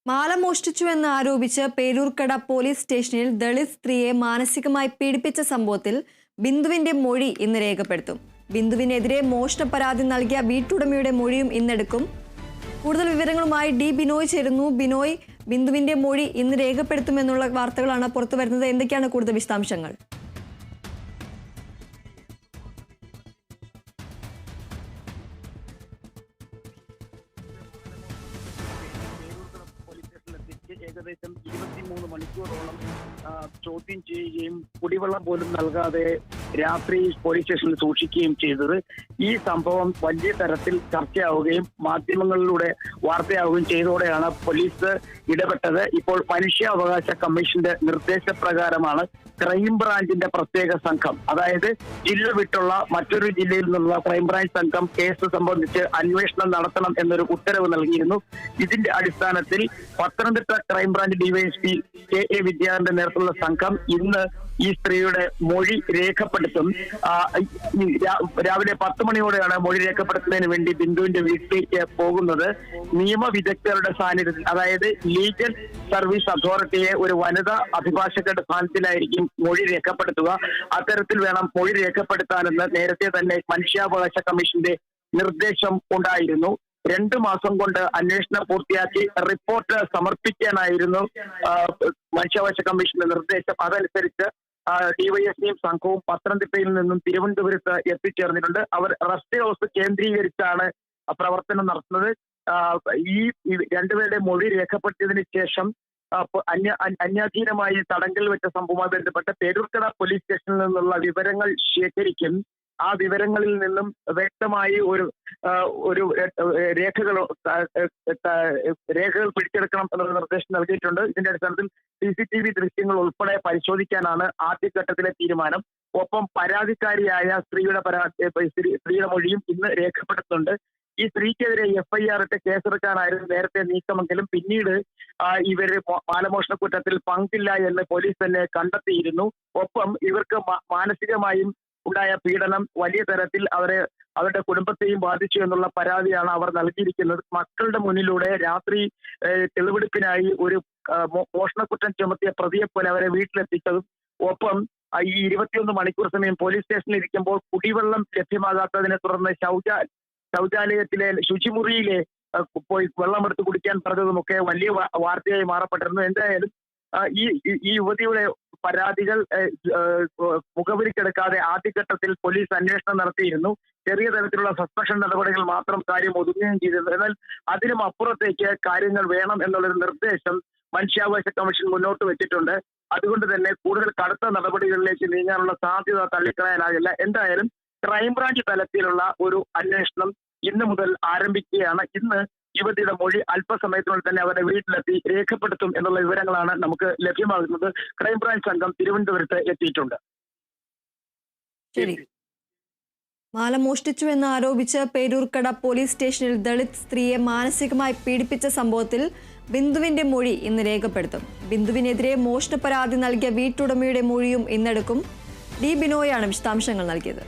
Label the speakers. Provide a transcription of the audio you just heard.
Speaker 1: മാല മോഷ്ടിച്ചുവെന്ന് ആരോപിച്ച് പേരൂർക്കട പോലീസ് സ്റ്റേഷനിൽ ദളിത് സ്ത്രീയെ മാനസികമായി പീഡിപ്പിച്ച സംഭവത്തിൽ ബിന്ദുവിന്റെ മൊഴി ഇന്ന് രേഖപ്പെടുത്തും. ബിന്ദുവിനെതിരെ മോഷണ പരാതി നൽകിയ വീട്ടുടമയുടെ മൊഴിയും ഇന്നെടുക്കും. കൂടുതൽ വിവരങ്ങളുമായി ഡി ബിനോയ് ചേരുന്നു. ബിനോയ്, ബിന്ദുവിന്റെ മൊഴി ഇന്ന് രേഖപ്പെടുത്തുമെന്നുള്ള വാർത്തകളാണ് പുറത്തു വരുന്നത്. എന്തൊക്കെയാണ് കൂടുതൽ വിശദാംശങ്ങൾ?
Speaker 2: ഏകദേശം 23 മണിക്കൂറോളം ചോദ്യം ചെയ്യുകയും കുടിവെള്ളം പോലും നൽകാതെ രാത്രി പോലീസ് സ്റ്റേഷനിൽ സൂക്ഷിക്കുകയും ചെയ്തത്. ഈ സംഭവം വലിയ തരത്തിൽ ചർച്ചയാവുകയും മാധ്യമങ്ങളിലൂടെ വാർത്തയാവുകയും ചെയ്തതോടെയാണ് പോലീസ് ഇടപെട്ടത്. ഇപ്പോൾ മനുഷ്യാവകാശ കമ്മീഷന്റെ നിർദ്ദേശപ്രകാരമാണ് ക്രൈംബ്രാഞ്ചിന്റെ പ്രത്യേക സംഘം, അതായത് ജില്ല വിട്ടുള്ള മറ്റൊരു ജില്ലയിൽ നിന്നുള്ള ക്രൈംബ്രാഞ്ച് സംഘം കേസ് സംബന്ധിച്ച് അന്വേഷണം നടത്തണം എന്നൊരു ഉത്തരവ് നൽകിയിരുന്നു. ഇതിന്റെ അടിസ്ഥാനത്തിൽ പത്തനംതിട്ട ക്രൈംബ്രാഞ്ച് ഡിവൈഎസ്പി കെ.എ. വിദ്യാന്റെ നേതൃത്വത്തിലുള്ള സംഘം ഇന്ന് ഈ സ്ത്രീയുടെ മൊഴി രേഖപ്പെടുത്തും. രാവിലെ 10 മണിയോടെയാണ് മൊഴി രേഖപ്പെടുത്തുന്നതിന് വേണ്ടി ബിന്ദുവിന്റെ വീട്ടിലേക്ക് പോകുന്നത്. നിയമവിദഗ്ധരുടെ സാന്നിധ്യത്തിൽ, അതായത് ലീഗൽ സർവീസ് അതോറിറ്റിയെ ഒരു വനിതാ അഭിഭാഷകരുടെ സ്ഥാനത്തിലായിരിക്കും മൊഴി രേഖപ്പെടുത്തുക. അത്തരത്തിൽ വേണം മൊഴി രേഖപ്പെടുത്താനെന്ന് നേരത്തെ തന്നെ മനുഷ്യാവകാശ കമ്മീഷന്റെ നിർദ്ദേശം ഉണ്ടായിരുന്നു. 2 മാസം കൊണ്ട് അന്വേഷണം പൂർത്തിയാക്കി റിപ്പോർട്ട് സമർപ്പിക്കാനായിരുന്നു മനുഷ്യാവകാശ കമ്മീഷന്റെ നിർദ്ദേശം. അതനുസരിച്ച് ഡിവൈഎസ്പിയും സംഘവും പത്തനംതിട്ടയിൽ നിന്നും തിരുവനന്തപുരത്ത് എത്തിച്ചേർന്നിട്ടുണ്ട്. അവർ റെസ്റ്റ് ഹൗസ് കേന്ദ്രീകരിച്ചാണ് പ്രവർത്തനം നടത്തുന്നത്. ഈ രണ്ടുപേരുടെ മൊഴി രേഖപ്പെടുത്തിയതിനു ശേഷം അന്യാധീനമായി തടങ്കൽ വെച്ച സംഭവവുമായി ബന്ധപ്പെട്ട് പേരൂർക്കട പോലീസ് സ്റ്റേഷനിൽ നിന്നുള്ള വിവരങ്ങൾ ശേഖരിക്കും. ആ വിവരങ്ങളിൽ നിന്നും വ്യക്തമായി ഒരു രേഖകൾ പിടിച്ചെടുക്കണം എന്നുള്ള നിർദ്ദേശം നൽകിയിട്ടുണ്ട്. ഇതിന്റെ അടിസ്ഥാനത്തിൽ CCTV ദൃശ്യങ്ങൾ ഉൾപ്പെടെ പരിശോധിക്കാനാണ് ആദ്യഘട്ടത്തിലെ തീരുമാനം. ഒപ്പം പരാതിക്കാരിയായ സ്ത്രീയുടെ മൊഴിയും ഇന്ന് രേഖപ്പെടുത്തുന്നുണ്ട്. ഈ സ്ത്രീക്കെതിരെ FIR ഇട്ട് കേസെടുക്കാനായിരുന്നു നേരത്തെ നീക്കമെങ്കിലും പിന്നീട് ഇവര് മാലമോഷണ കുറ്റത്തിൽ പങ്കില്ല എന്ന് പോലീസ് തന്നെ കണ്ടെത്തിയിരുന്നു. ഒപ്പം ഇവർക്ക് മാനസികമായും ഉണ്ടായ പീഡനം വലിയ തരത്തിൽ അവരുടെ കുടുംബത്തെയും ബാധിച്ചു എന്നുള്ള പരാതിയാണ് അവർ നൽകിയിരിക്കുന്നത്. മക്കളുടെ മുന്നിലൂടെ രാത്രി തെളിവെടുപ്പിനായി ഒരു മോഷണക്കുറ്റം ചുമത്തിയ പ്രതിയെ പോലെ അവരെ വീട്ടിലെത്തിച്ചതും, ഒപ്പം ഈ 21 മണിക്കൂർ സമയം പോലീസ് സ്റ്റേഷനിൽ ഇരിക്കുമ്പോൾ കുടിവെള്ളം ലഭ്യമാകാത്തതിനെ തുടർന്ന് ശൗചാലയത്തിലെ ശുചിമുറിയിലെ പോയി വെള്ളമെടുത്ത് കുടിക്കാൻ പറഞ്ഞതുമൊക്കെ വലിയ വാർത്തയായി മാറപ്പെട്ടിരുന്നു. എന്തായാലും ഈ യുവതിയുടെ പരാതികൾ മുഖവിരിക്കെടുക്കാതെ ആദ്യഘട്ടത്തിൽ പോലീസ് അന്വേഷണം നടത്തിയിരുന്നു. ചെറിയ തരത്തിലുള്ള സസ്പെൻഷൻ നടപടികൾ മാത്രം കാര്യം ഒതുങ്ങുകയും ചെയ്തിരുന്നു. എന്നാൽ അതിനും അപ്പുറത്തേക്ക് കാര്യങ്ങൾ വേണം എന്നുള്ളൊരു നിർദ്ദേശം മനുഷ്യാവകാശ കമ്മീഷൻ മുന്നോട്ട് വെച്ചിട്ടുണ്ട്. അതുകൊണ്ട് തന്നെ കൂടുതൽ കടുത്ത നടപടികളിലേക്ക് നീങ്ങാനുള്ള സാധ്യത തള്ളിക്കളയാനാകില്ല. എന്തായാലും ക്രൈംബ്രാഞ്ച് തലത്തിലുള്ള ഒരു അന്വേഷണം ഇന്ന് മുതൽ ആരംഭിക്കുകയാണ്. ഇന്ന് യുവതിയുടെ മൊഴി അല്പസമയത്തിനുള്ളിൽ തന്നെ അവരുടെ വീട്ടിലെത്തി രേഖപ്പെടുത്തും എന്നുള്ള വിവരങ്ങളാണ് നമുക്ക് ലഭ്യമാകുന്നത്. ക്രൈംബ്രാഞ്ച് സംഘം തിരുവനന്തപുരത്ത് എത്തിയിട്ടുണ്ട്.
Speaker 1: ശരി. മാല മോഷ്ടിച്ചു എന്ന് ആരോപിച്ച് പേരൂർക്കട പോലീസ് സ്റ്റേഷനിൽ ദളിത് സ്ത്രീയെ മാനസികമായി പീഡിപ്പിച്ച സംഭവത്തിൽ ബിന്ദുവിന്റെ മൊഴി ഇന്ന് രേഖപ്പെടുത്തും. ബിന്ദുവിനെതിരെ മോഷണ പരാതി നൽകിയ വീട്ടുടമയുടെ മൊഴിയും ഇന്നെടുക്കും. ഡി ബിനോയാണ് വിശദാംശങ്ങൾ നൽകിയത്.